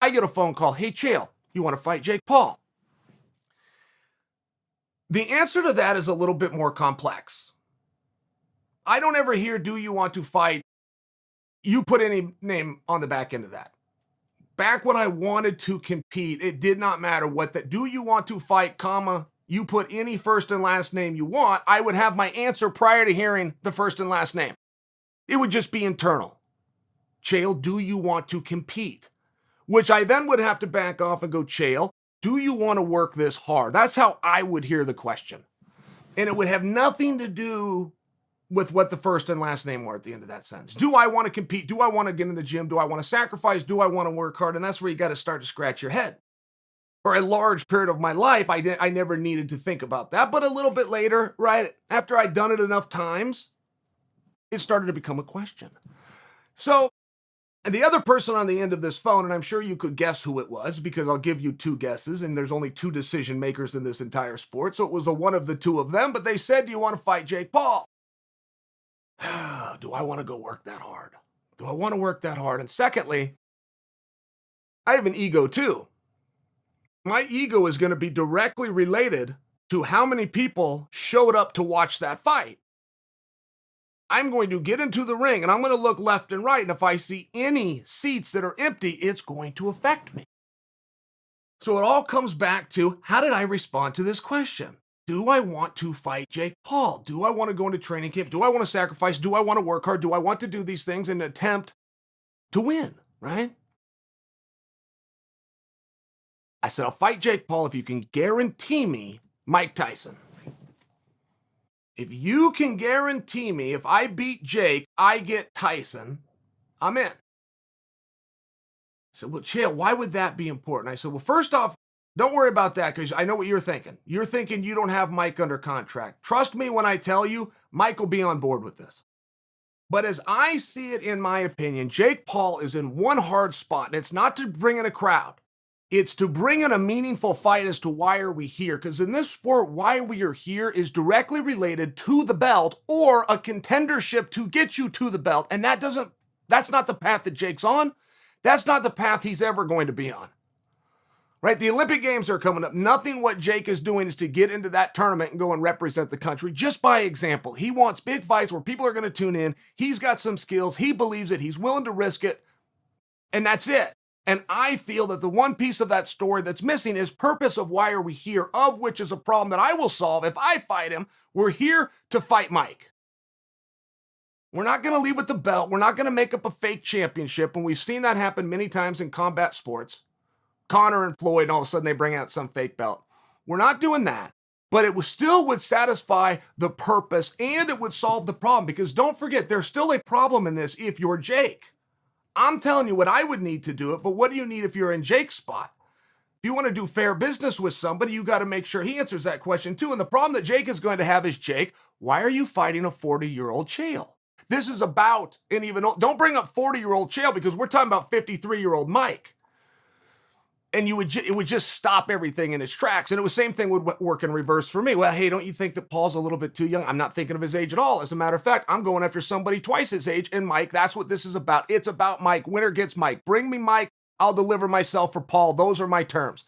I get a phone call. Hey, Chael, you want to fight Jake Paul? The answer to that is a little bit more complex. I don't ever hear, do you want to fight? You put any name on the back end of that. Back when I wanted to compete, it did not matter what that, do you want to fight, comma, you put any first and last name you want, I would have my answer prior to hearing the first and last name. It would just be internal. Chael, do you want to compete? Which I then would have to back off and go, Chael, do you want to work this hard? That's how I would hear the question. And it would have nothing to do with what the first and last name were at the end of that sentence. Do I want to compete? Do I want to get in the gym? Do I want to sacrifice? Do I want to work hard? And that's where you got to start to scratch your head. For a large period of my life, I never needed to think about that. But a little bit later, right, after I'd done it enough times, it started to become a question. So, and the other person on the end of this phone, and I'm sure you could guess who it was because I'll give you two guesses, and there's only two decision makers in this entire sport. So it was one of the two of them, but they said, do you want to fight Jake Paul? Do I want to go work that hard? Do I want to work that hard? And secondly, I have an ego too. My ego is going to be directly related to how many people showed up to watch that fight. I'm going to get into the ring and I'm going to look left and right. And if I see any seats that are empty, it's going to affect me. So it all comes back to, how did I respond to this question? Do I want to fight Jake Paul? Do I want to go into training camp? Do I want to sacrifice? Do I want to work hard? Do I want to do these things and attempt to win, right? I said, I'll fight Jake Paul if you can guarantee me Mike Tyson. If you can guarantee me if I beat Jake, I get Tyson, I'm in. I said, well, Chael, why would that be important? I said, well, first off, don't worry about that because I know what you're thinking. You're thinking you don't have Mike under contract. Trust me when I tell you, Mike will be on board with this. But as I see it, in my opinion, Jake Paul is in one hard spot, and it's not to bring in a crowd. It's to bring in a meaningful fight as to why are we here. Because in this sport, why we are here is directly related to the belt or a contendership to get you to the belt. And that's not the path that Jake's on. That's not the path he's ever going to be on. Right? The Olympic Games are coming up. Nothing what Jake is doing is to get into that tournament and go and represent the country. Just by example, he wants big fights where people are going to tune in. He's got some skills. He believes it. He's willing to risk it. And that's it. And I feel that the one piece of that story that's missing is purpose of why are we here, of which is a problem that I will solve if I fight him. We're here to fight Mike. We're not going to lead with the belt. We're not going to make up a fake championship. And we've seen that happen many times in combat sports. Connor and Floyd, and all of a sudden they bring out some fake belt. We're not doing that. But it still would satisfy the purpose and it would solve the problem. Because don't forget, there's still a problem in this if you're Jake. I'm telling you what I would need to do it, but what do you need if you're in Jake's spot? If you want to do fair business with somebody, you got to make sure he answers that question too. And the problem that Jake is going to have is, Jake, why are you fighting a 40-year-old Chael? This is about, and even don't bring up 40-year-old Chael because we're talking about 53-year-old Mike. And it would just stop everything in its tracks. And it was the same thing would work in reverse for me. Well, hey, don't you think that Paul's a little bit too young? I'm not thinking of his age at all. As a matter of fact, I'm going after somebody twice his age. And Mike, that's what this is about. It's about Mike. Winner gets Mike. Bring me Mike. I'll deliver myself for Paul. Those are my terms.